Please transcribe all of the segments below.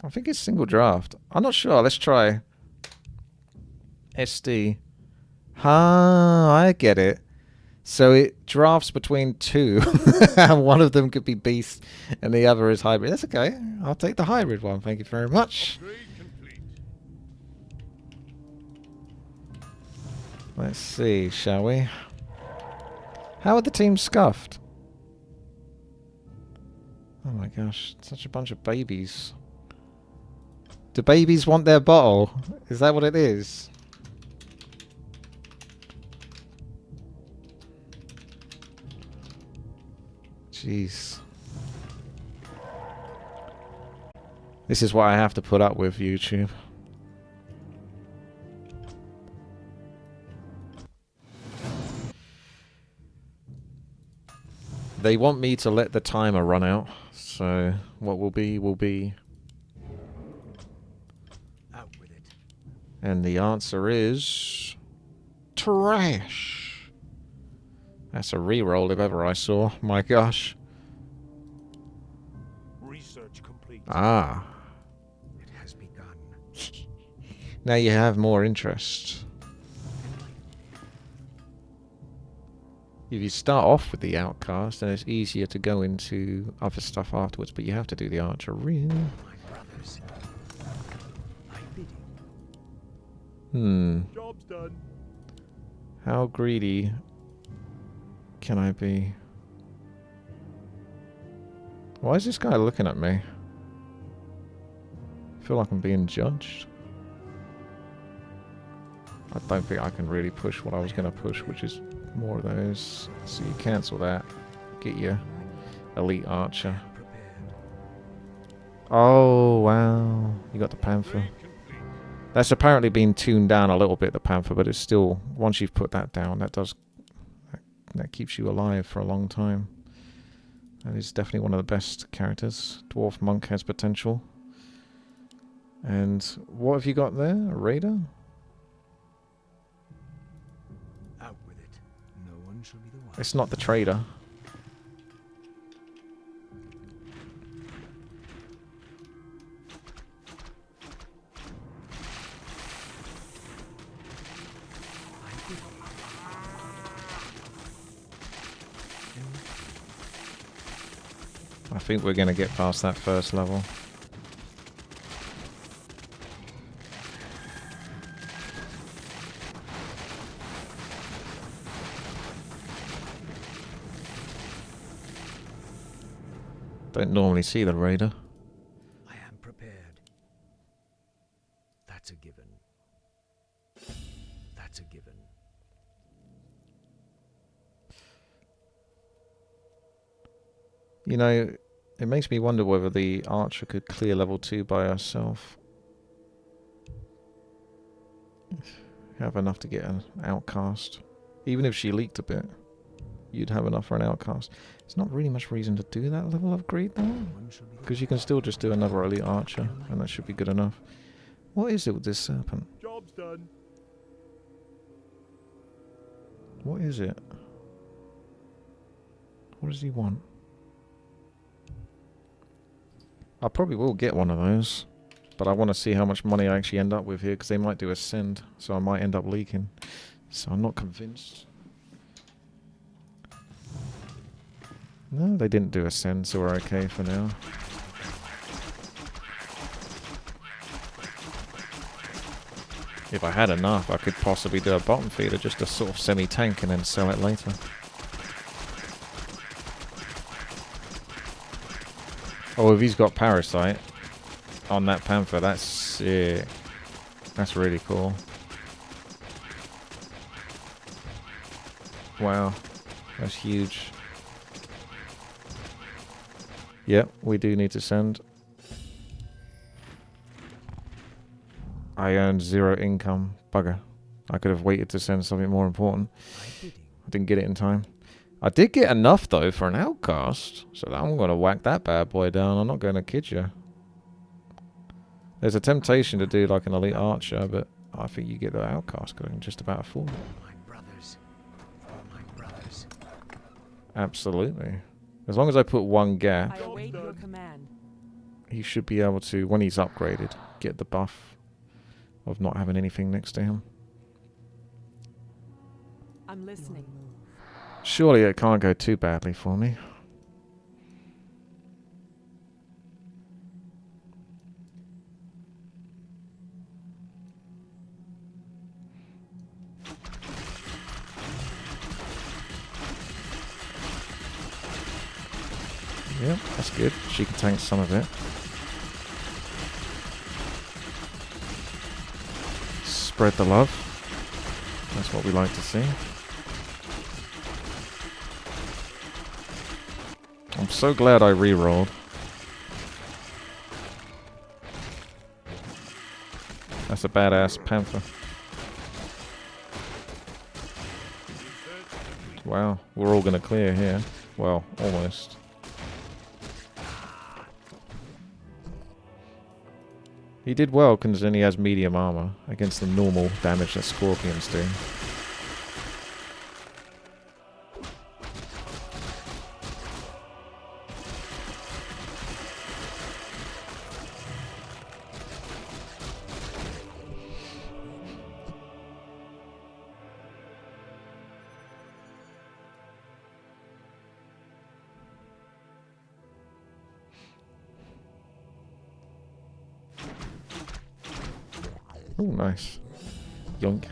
I think it's single draft. I'm not sure. Let's try. SD. Ah, I get it. So it drafts between two. And one of them could be beast and the other is hybrid. That's okay. I'll take the hybrid one. Thank you very much. Let's see, shall we? How are the teams scuffed? Oh my gosh, such a bunch of babies. Do babies want their bottle? Is that what it is? Jeez. This is what I have to put up with, YouTube. They want me to let the timer run out, so what will be will be. Out with it. And the answer is trash. That's a reroll if ever I saw. My gosh. Research complete. Ah. It has begun. Now you have more interest. If you start off with the outcast, then it's easier to go into other stuff afterwards, but you have to do the archery. My brothers. My Hmm. bidding. Job's done. How greedy can I be? Why is this guy looking at me? I feel like I'm being judged. I don't think I can really push what I was going to push, which is more of those. So you cancel that. Get your elite archer. Oh, wow. You got the panther. That's apparently been tuned down a little bit, the panther, but it's still, once you've put that down, that keeps you alive for a long time. That is definitely one of the best characters. Dwarf monk has potential. And what have you got there? A raider? Out with it. No one shall be the one. It's not the trader. I think we're going to get past that first level. Don't normally see the raider. I am prepared. That's a given. That's a given. You know, it makes me wonder whether the archer could clear level 2 by herself. Have enough to get an outcast. Even if she leaked a bit, you'd have enough for an outcast. There's not really much reason to do that level upgrade though, because you can still just do another elite archer, and that should be good enough. What is it with this serpent? Job's done. What is it? What does he want? I probably will get one of those, but I want to see how much money I actually end up with here, because they might do a send, so I might end up leaking. So I'm not convinced. No, they didn't do a send, so we're okay for now. If I had enough, I could possibly do a bottom feeder, just a sort of semi-tank, and then sell it later. Oh, if he's got Parasite on that Panther, that's sick. That's really cool. Wow, that's huge. Yep, we do need to send. I earned 0 income. Bugger. I could have waited to send something more important. I didn't get it in time. I did get enough, though, for an outcast. So I'm going to whack that bad boy down. I'm not going to kid you. There's a temptation to do like an elite archer, but I think you get the outcast going just about afford it. My brothers. My brothers. Absolutely. As long as I put one gap. I await your command. he should be able to, when he's upgraded, get the buff of not having anything next to him. I'm listening. Surely it can't go too badly for me. Yep, that's good. She can tank some of it. Spread the love. That's what we like to see. I'm so glad I re-rolled. That's a badass panther. Wow, we're all gonna clear here. Well, almost. He did well considering he has medium armor against the normal damage that scorpions do. Oh, nice. Yoink.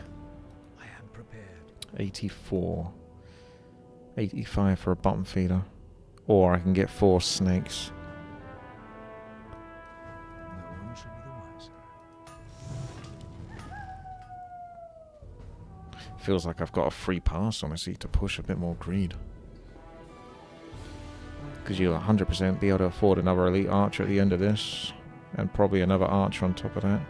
I am prepared. 84. 85 for a bottom feeder. Or I can get 4 snakes. No one shall be the wiser. Feels like I've got a free pass, honestly, to push a bit more greed. Because you'll 100% be able to afford another elite archer at the end of this. And probably another archer on top of that.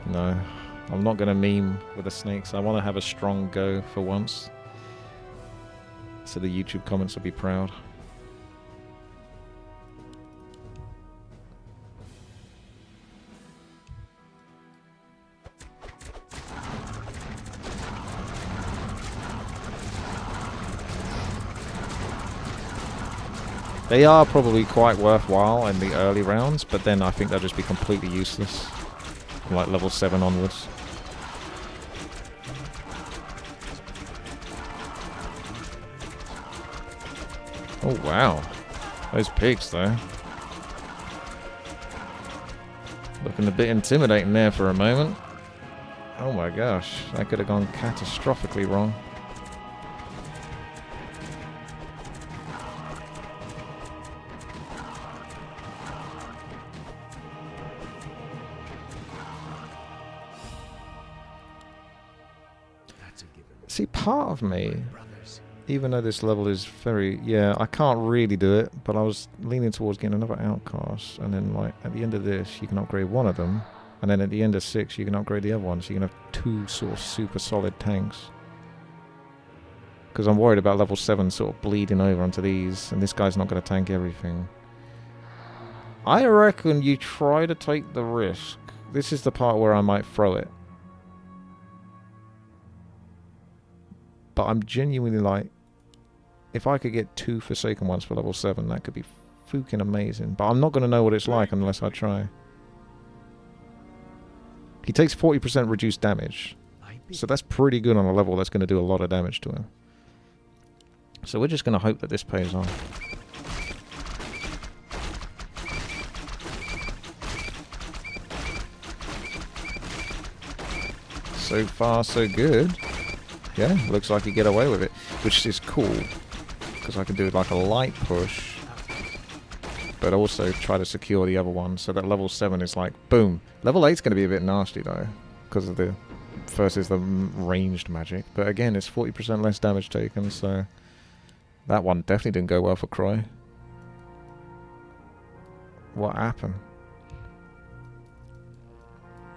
No, I'm not going to meme with the snakes. I want to have a strong go for once. So the YouTube comments will be proud. They are probably quite worthwhile in the early rounds, but then I think they'll just be completely useless. From like level 7 onwards. Oh wow. Those pigs though. Looking a bit intimidating there for a moment. Oh my gosh, that could have gone catastrophically wrong. See, part of me, even though this level is very, yeah, I can't really do it, but I was leaning towards getting another outcast, and then like at the end of this, you can upgrade one of them, and then at the end of 6, you can upgrade the other one, so you can have 2 sort of super solid tanks. Because I'm worried about level 7 sort of bleeding over onto these, and this guy's not going to tank everything. I reckon you try to take the risk. This is the part where I might throw it. But I'm genuinely like, if I could get 2 Forsaken ones for level 7, that could be fucking amazing. But I'm not going to know what it's like unless I try. He takes 40% reduced damage. So that's pretty good on a level that's going to do a lot of damage to him. So we're just going to hope that this pays off. So far, so good. Yeah, looks like you get away with it, which is cool, because I can do like a light push, but also try to secure the other one, so that level 7 is like, boom. Level 8 is going to be a bit nasty though, because of the, first is the ranged magic, but again, it's 40% less damage taken, so that one definitely didn't go well for Croy. What happened?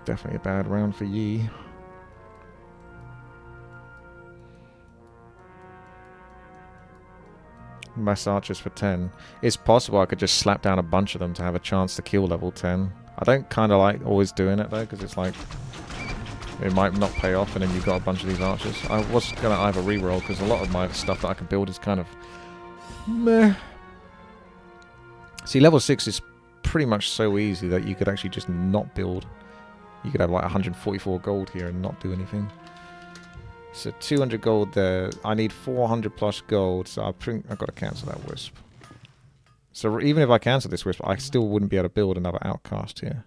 Definitely a bad round for Yi. Mass archers for 10. It's possible I could just slap down a bunch of them to have a chance to kill level 10. I don't kind of like always doing it though, because it's like, It might not pay off, and then you've got a bunch of these archers. I was going to either reroll, because a lot of my stuff that I can build is kind of meh. See, level 6 is pretty much so easy that you could actually just not build. You could have like 144 gold here and not do anything. So 200 gold there. I need 400 plus gold, so I've got to cancel that wisp. So even if I cancel this wisp, I still wouldn't be able to build another outcast here.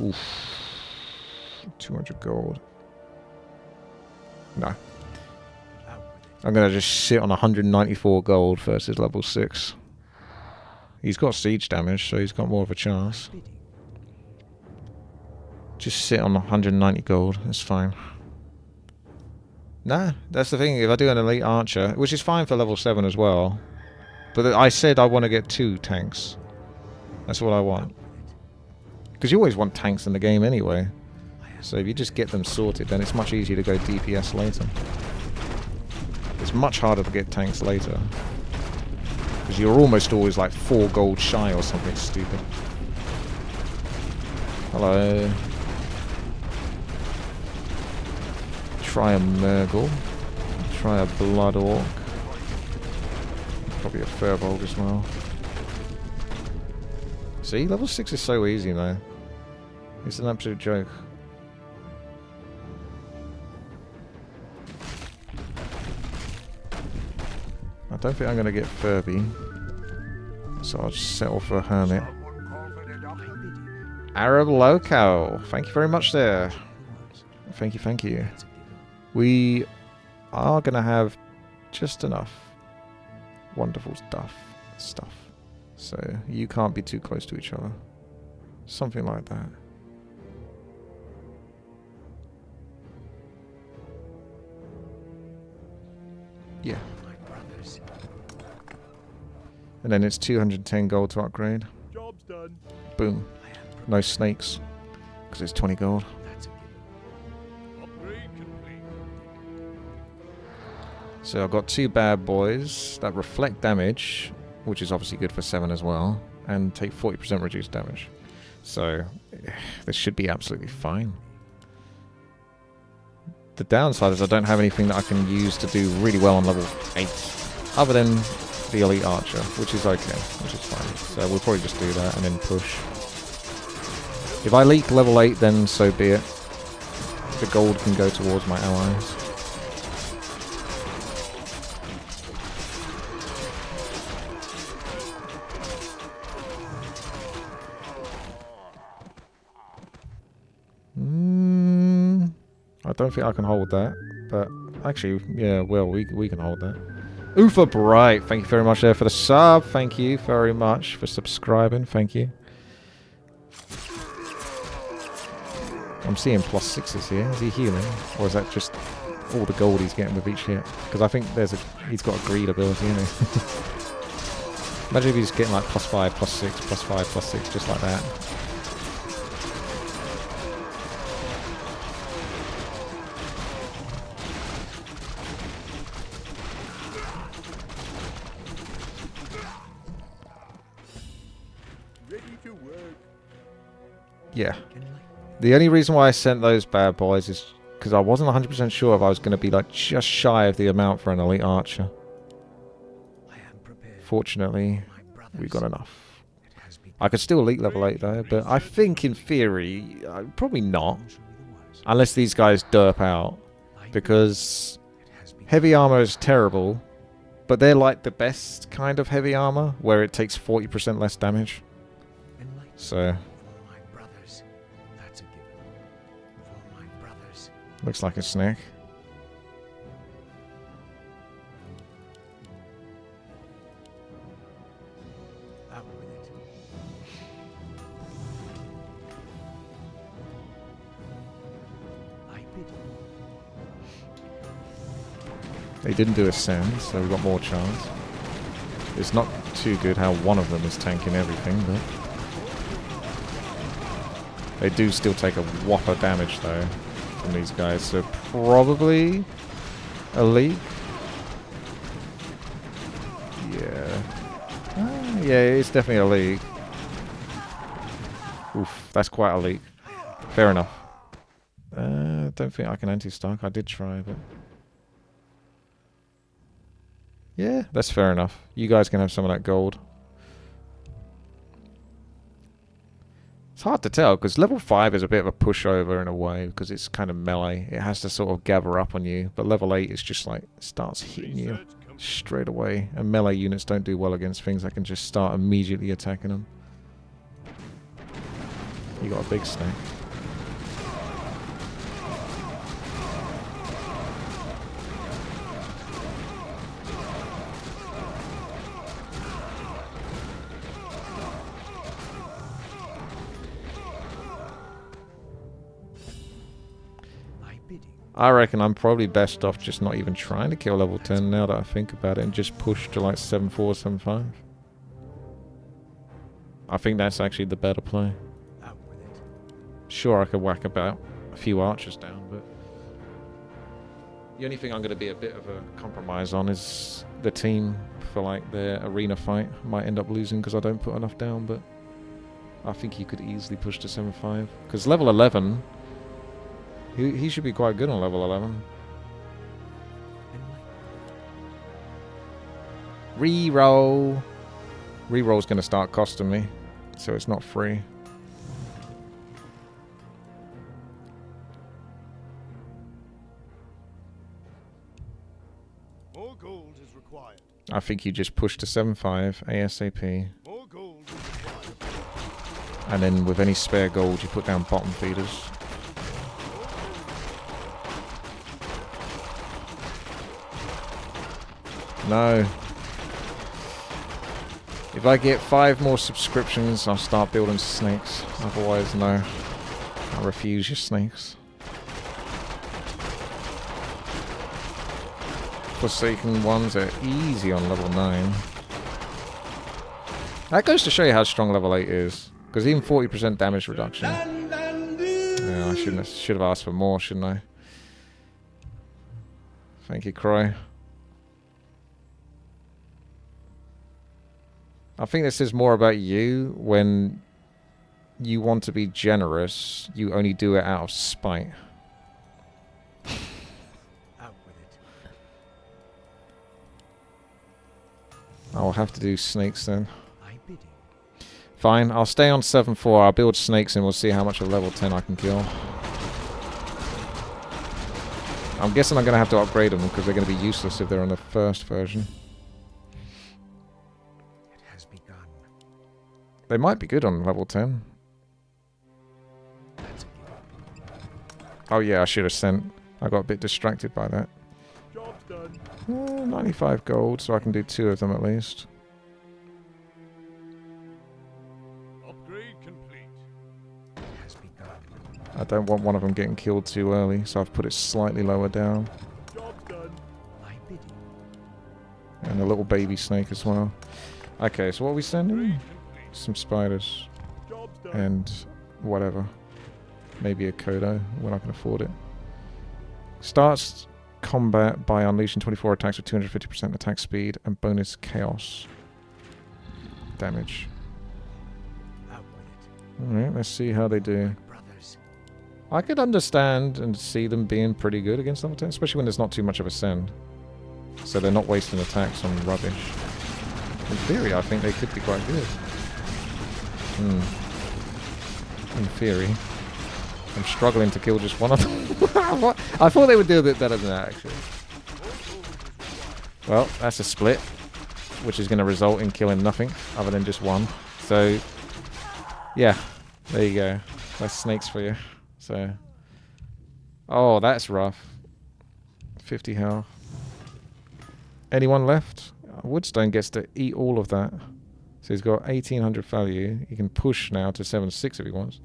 Oof. 200 gold. No. I'm going to just sit on 194 gold versus level 6. He's got siege damage, so he's got more of a chance. Just sit on 190 gold. That's fine. Nah, that's the thing. If I do an elite archer, which is fine for level 7 as well. But I said I want to get 2 tanks. That's what I want. Because you always want tanks in the game anyway. So if you just get them sorted, then it's much easier to go DPS later. It's much harder to get tanks later. Because you're almost always like 4 gold shy or something stupid. Hello. Try a Murgle. Try a Blood Orc. Probably a Firbolg as well. See, level 6 is so easy though. It's an absolute joke. I don't think I'm going to get Furby. So I'll just settle for a Hermit. Arab Loco. Thank you very much there. Thank you, thank you. We are going to have just enough wonderful stuff. So you can't be too close to each other. Something like that. Yeah. And then it's 210 gold to upgrade. Job's done. Boom. No snakes. Because it's 20 gold. So I've got 2 bad boys that reflect damage, which is obviously good for 7 as well, and take 40% reduced damage. So this should be absolutely fine. The downside is I don't have anything that I can use to do really well on level 8, other than the elite archer, which is okay, which is fine. So we'll probably just do that and then push. If I leak level 8, then so be it. The gold can go towards my allies. I don't think I can hold that, but actually, yeah, well, we can hold that. Ufa Bright, thank you very much there for the sub. Thank you very much for subscribing. Thank you. I'm seeing +6s here. Is he healing, or is that just all the gold he's getting with each hit? Because I think he's got a greed ability, isn't he? Imagine if he's getting like +5, +6, +5, +6, just like that. Yeah. The only reason why I sent those bad boys is because I wasn't 100% sure if I was going to be like just shy of the amount for an elite archer. Fortunately, we got enough. I could still elite level 8 though, but I think in theory, probably not. Unless these guys derp out. Because heavy armor is terrible, but they're like the best kind of heavy armor, where it takes 40% less damage. So looks like a snack. They didn't do Ascend, so we've got more chance. It's not too good how one of them is tanking everything, but they do still take a whopper damage though from these guys, so probably a leak. Yeah. Yeah, it's definitely a leak. Oof, that's quite a leak. Fair enough. I don't think I can anti-stock. I did try, but... Yeah, that's fair enough. You guys can have some of that gold. It's hard to tell, because level 5 is a bit of a pushover in a way, because it's kind of melee. It has to sort of gather up on you. But level 8 is just like, starts hitting you straight away. And melee units don't do well against things that can just start immediately attacking them. You got a big snake. I reckon I'm probably best off just not even trying to kill level 10 now that I think about it and just push to like 7-4, 7-5. I think that's actually the better play. Sure, I could whack about a few archers down, but the only thing I'm going to be a bit of a compromise on is the team for like the arena fight. Might end up losing because I don't put enough down, but I think you could easily push to 7-5. Because level 11... He should be quite good on level 11. Reroll. Reroll's going to start costing me, so it's not free. More gold is required. I think you just push to 7-5 ASAP. More gold is required. And then with any spare gold, you put down bottom feeders. No. If I get 5 more subscriptions, I'll start building snakes. Otherwise, no. I refuse your snakes. Forsaken ones are easy on level 9. That goes to show you how strong level 8 is. Because even 40% damage reduction. Yeah, I should have asked for more, shouldn't I? Thank you, Croy. I think this is more about you. When you want to be generous, you only do it out of spite. Out with it. I'll have to do snakes then. My bidding. Fine, I'll stay on 7-4. I'll build snakes and we'll see how much of level 10 I can kill. I'm guessing I'm going to have to upgrade them because they're going to be useless if they're on the first version. They might be good on level 10. Oh yeah, I should have sent. I got a bit distracted by that. Job's done. 95 gold, so I can do 2 of them at least. Upgrade complete. Has begun. I don't want one of them getting killed too early, so I've put it slightly lower down. Job's done. My bidding. And a little baby snake as well. Okay, so what are we sending? Some spiders. And whatever. Maybe a Kodo when I can afford it. Starts combat by unleashing 24 attacks with 250% attack speed and bonus chaos damage. Alright, let's see how they do. I could understand and see them being pretty good against level 10, especially when there's not too much of a send. So they're not wasting attacks on rubbish. In theory, I think they could be quite good. In theory. I'm struggling to kill just one of them. I thought they would do a bit better than that, actually. Well, that's a split, which is going to result in killing nothing other than just one. So, yeah, there you go. That's snakes for you. So, oh, that's rough. 50 health. Anyone left? Woodstone gets to eat all of that. So he's got 1800 value. He can push now to 7-6 if he wants.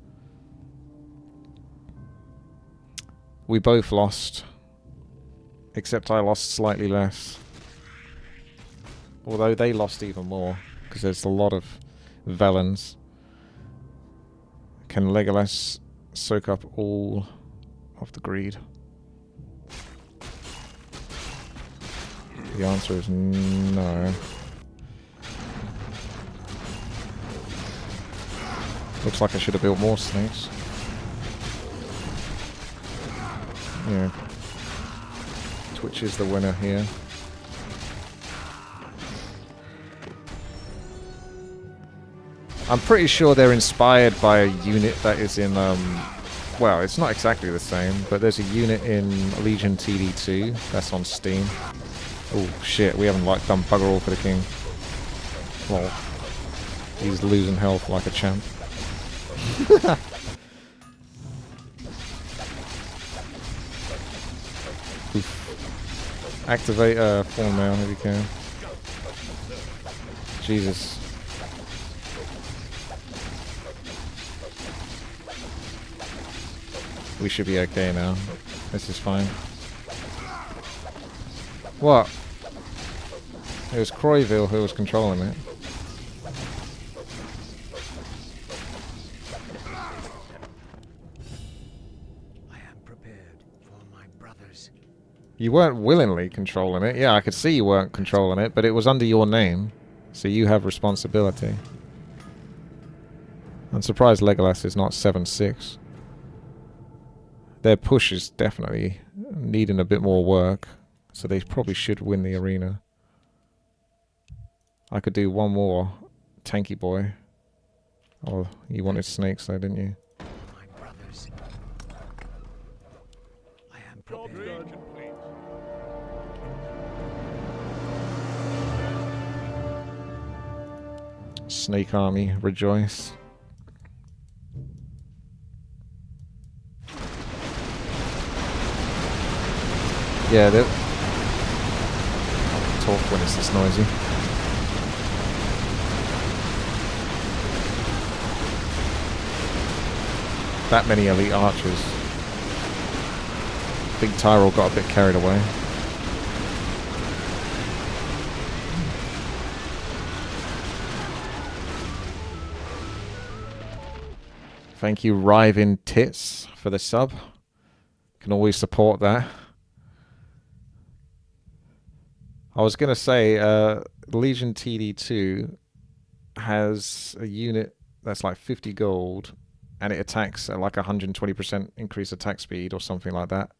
We both lost. Except I lost slightly less. Although they lost even more. Because there's a lot of Velens. Can Legolas soak up all of the greed? The answer is no. Looks like I should have built more snakes. Yeah. Twitch is the winner here. I'm pretty sure they're inspired by a unit that is in, well, it's not exactly the same, but there's a unit in Legion TD2 that's on Steam. Oh shit, we haven't like done bugger all for the king. Lol. He's losing health like a champ. Activate form now if you can. Jesus. We should be okay now. This is fine. What? It was Croyville who was controlling it. I am prepared for my brothers. You weren't willingly controlling it. Yeah, I could see you weren't controlling it, but it was under your name. So you have responsibility. I'm surprised Legolas is not 7-6. Their push is definitely needing a bit more work, so they probably should win the arena. I could do one more tanky boy. Oh, you wanted snakes though, didn't you? My brothers. I am prepared. Snake army, rejoice. Yeah, they'll talk when it's this noisy. That many elite archers. I think Tyrell got a bit carried away. Thank you, Rivin Tits, for the sub. Can always support that. I was going to say, Legion TD2 has a unit that's like 50 gold, and it attacks at like 120% increased attack speed or something like that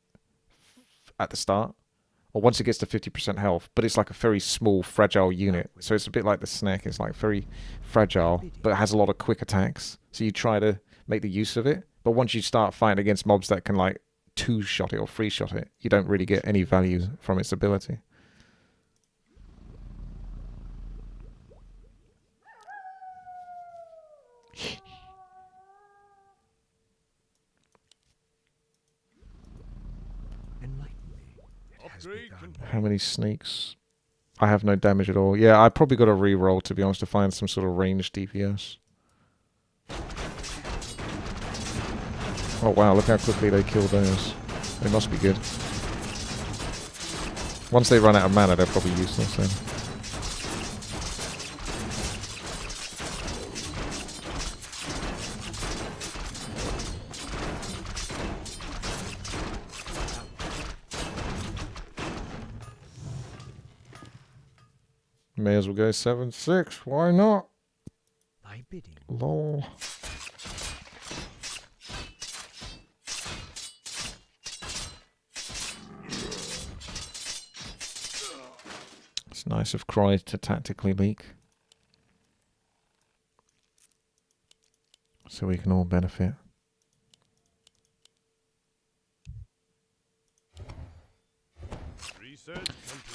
at the start, or once it gets to 50% health. But it's like a very small, fragile unit, so it's a bit like the Snack. It's like very fragile, but it has a lot of quick attacks. So you try to make the use of it, but once you start fighting against mobs that can like 2-shot it or 3-shot it, you don't really get any value from its ability. How many snakes? I have no damage at all. Yeah, I probably got to re-roll, to be honest, to find some sort of range DPS. Oh wow, look how quickly they kill those. They must be good. Once they run out of mana, they're probably useless then. May as well go 7-6. Why not? By bidding. Lol. It's nice of Croy to tactically leak, so we can all benefit.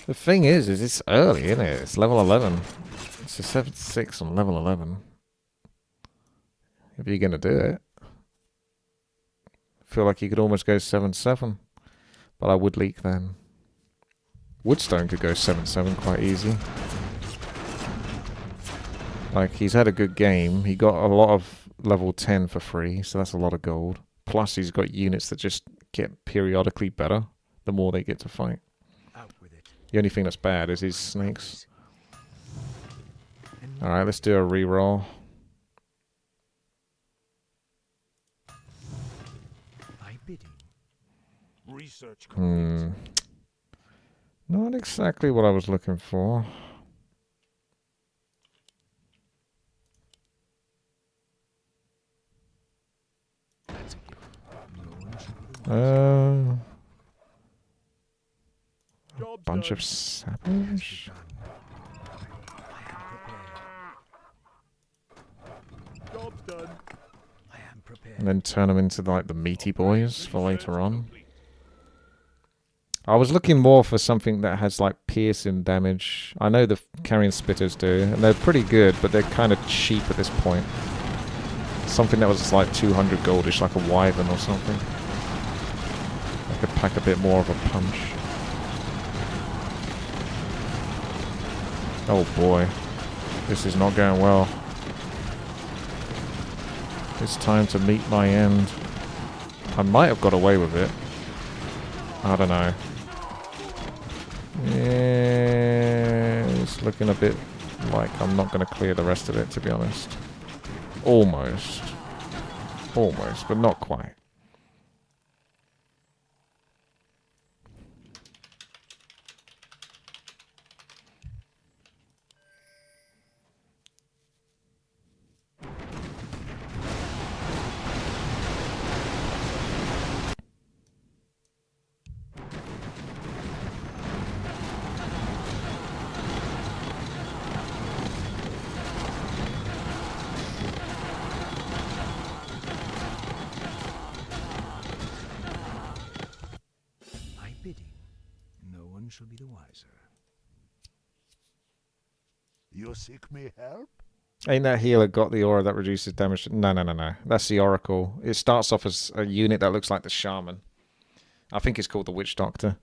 The thing is it's early, isn't it? It's level 11. It's a 7-6 on level 11. If you're going to do it. I feel like you could almost go 7-7. But I would leak then. Woodstone could go 7-7 quite easy. Like, he's had a good game. He got a lot of level 10 for free, so that's a lot of gold. Plus, he's got units that just get periodically better the more they get to fight. The only thing that's bad is his snakes. Alright, let's do a reroll. Not exactly what I was looking for. bunch of Has sappers. begun. I am prepared. Job's done. I am prepared. And then turn them into like the meaty boys for later on. I was looking more for something that has like piercing damage. I know the carrion spitters do, and they're pretty good, but they're kind of cheap at this point. Something that was like 200 goldish, like a wyvern or something. I could pack a bit more of a punch. Oh boy, this is not going well. It's time to meet my end. I might have got away with it. I don't know. Yeah, it's looking a bit like I'm not going to clear the rest of it, to be honest. Almost. Almost, but not quite. My bidding. No one shall be the wiser. You seek me help? Ain't that healer got the aura that reduces damage? No, no, no, no. That's the Oracle. It starts off as a unit that looks like the Shaman. I think it's called the Witch Doctor.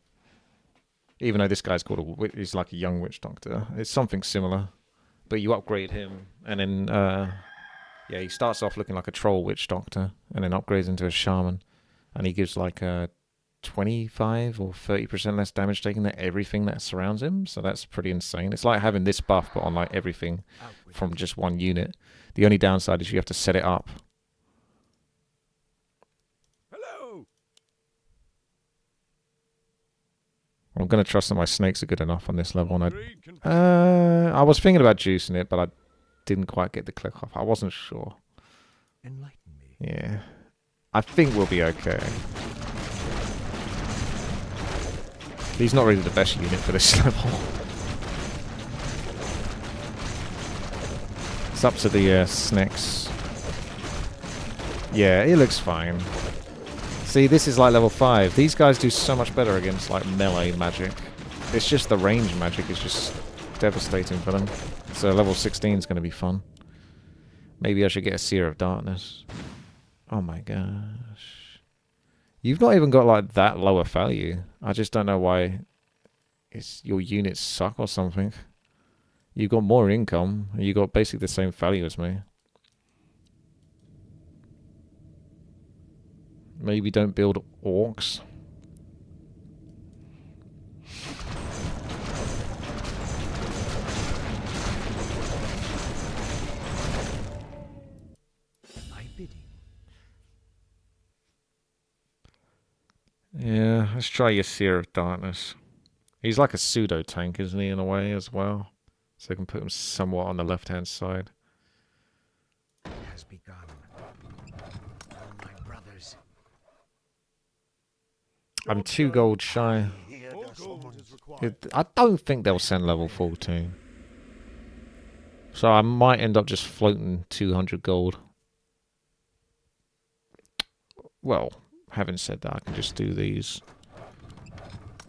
Even though this guy's called he's like a young Witch Doctor. It's something similar. But you upgrade him, and then, yeah, he starts off looking like a Troll Witch Doctor, and then upgrades into a Shaman. And he gives like a 25 or 30% less damage taken to everything that surrounds him. So that's pretty insane. It's like having this buff, but on like everything from just one unit. The only downside is you have to set it up. Hello. I'm going to trust that my snakes are good enough on this level. And I was thinking about juicing it, but I didn't quite get the click off. I wasn't sure. Enlighten me. Yeah. I think we'll be okay. He's not really the best unit for this level. It's up to the snakes. Yeah, it looks fine. See, this is like level 5. These guys do so much better against like melee magic. It's just the range magic is just devastating for them. So level 16 is going to be fun. Maybe I should get a Seer of Darkness. Oh my gosh. You've not even got like that lower value. I just don't know why your units suck or something. You've got more income. You got basically the same value as me. Maybe don't build orcs. My bidding. Yeah, let's try your Seer of Darkness. He's like a pseudo tank, isn't he, in a way as well? So I can put him somewhat on the left-hand side. Has begun. All my brothers. I'm 2 gold shy. Here More the gold summons. is required. I don't think they'll send level 14. So I might end up just floating 200 gold. Well, having said that, I can just do these.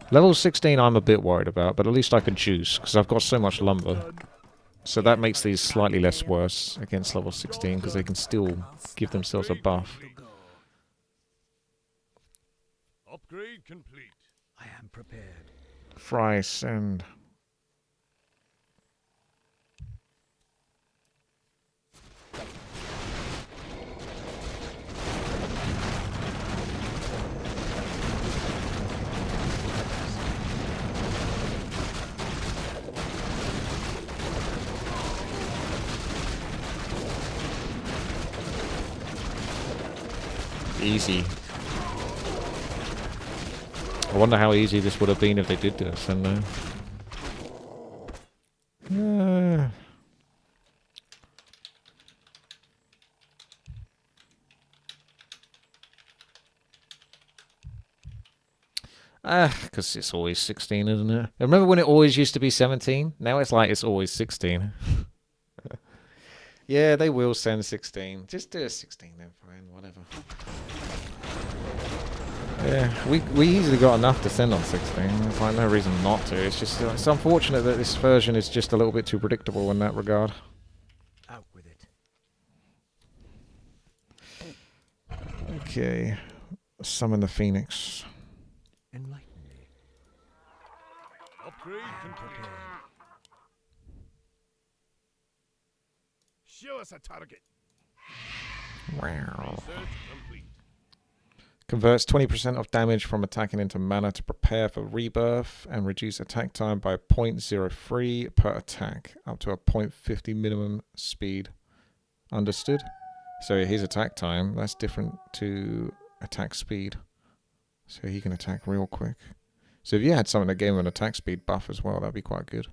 Level 16 I'm a bit worried about, but at least I can juice, because I've got so much lumber. So that makes these slightly less worse against level 16, because they can still give themselves a buff. Upgrade complete. I am prepared. Fry, send. Easy. I wonder how easy this would have been if they did this, and Because it's always 16, isn't it? Remember when it always used to be 17? Now it's like it's always 16. Yeah, they will send 16. Just do a 16 then, fine, whatever. Yeah, we easily got enough to send on 16. There's like no reason not to. It's just it's unfortunate that this version is just a little bit too predictable in that regard. Out with it. Okay, summon the Phoenix. Enlighten me. Upgrade complete. Show us a target. Wow. Research complete. Converts 20% of damage from attacking into mana to prepare for rebirth and reduce attack time by 0.03 per attack, up to a 0.50 minimum speed. Understood? So his attack time, that's different to attack speed. So he can attack real quick. So if you had something that gave him an attack speed buff as well, that'd be quite good.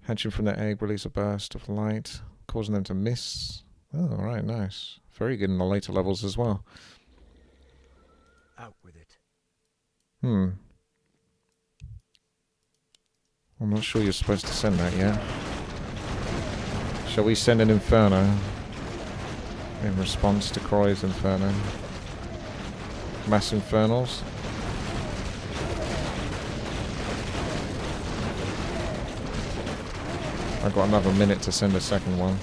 Hatching from the egg, release a burst of light, causing them to miss. Oh, alright, nice. Very good in the later levels as well. Out with it. I'm not sure you're supposed to send that yet. Shall we send an Inferno in response to Croy's Inferno? Mass Infernals? I've got another minute to send a second one.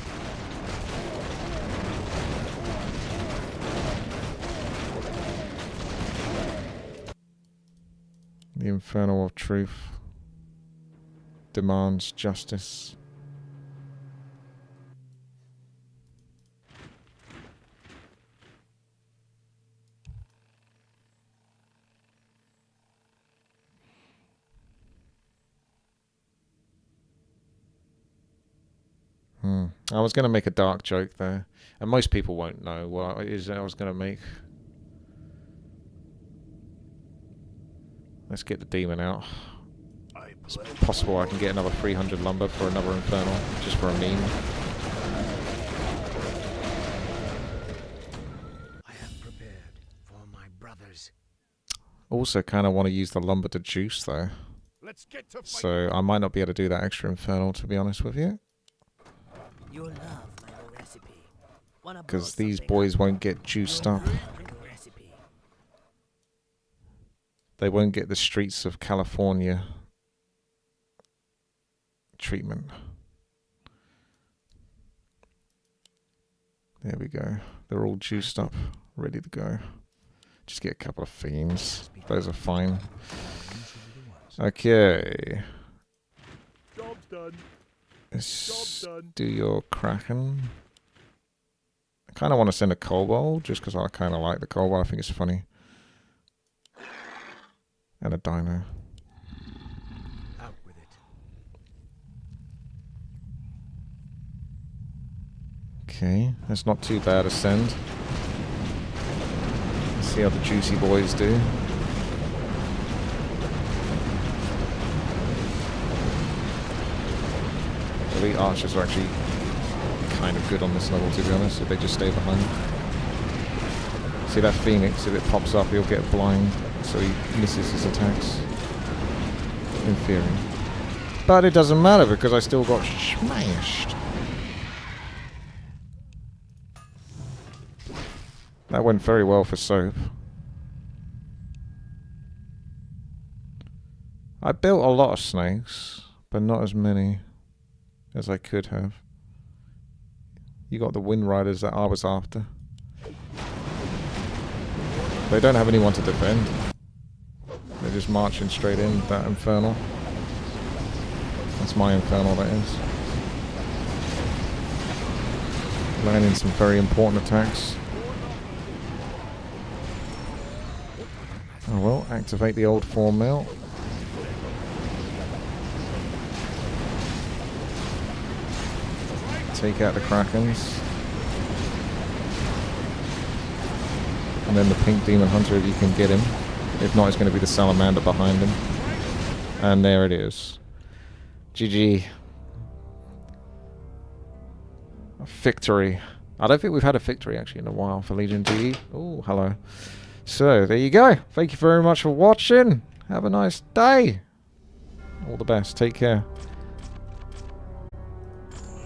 The Inferno of Truth demands justice. I was going to make a dark joke there, and most people won't know what it is I was going to make. Let's get the demon out. It's possible I can get another 300 lumber for another Infernal, just for a meme. I have prepared for my brothers. Also kind of want to use the lumber to juice though. Let's get to fight. So I might not be able to do that extra Infernal, to be honest with you. You'll love my new recipe. Wanna blow Because these something boys up? won't get juiced up. You'll love my new recipe. They won't get the streets of California treatment. There we go. They're all juiced up, ready to go. Just get a couple of fiends. Those are fine. Okay. Job's done. Let's Job's done. do your Kraken. I kind of want to send a Kobold, just because I kind of like the Kobold. I think it's funny. And a Dino. Out with it. Okay, that's not too bad a send. Let's see how the juicy boys do. Elite archers are actually kind of good on this level, to be honest, if they just stay behind. See that Phoenix, if it pops up, he'll get blind, so he misses his attacks. In theory. But it doesn't matter, because I still got smashed. That went very well for Soap. I built a lot of snakes, but not as many as I could have. You got the Wind Riders that I was after. They don't have anyone to defend. They're just marching straight in, that Infernal. That's my Infernal, that is. Landing some very important attacks. Oh well, activate the old form melt. Take out the Krakens. And then the pink Demon Hunter if you can get him. If not, it's going to be the Salamander behind him. And there it is. GG. A victory. I don't think we've had a victory actually in a while for Legion DE. Oh, hello. So, there you go. Thank you very much for watching. Have a nice day. All the best. Take care.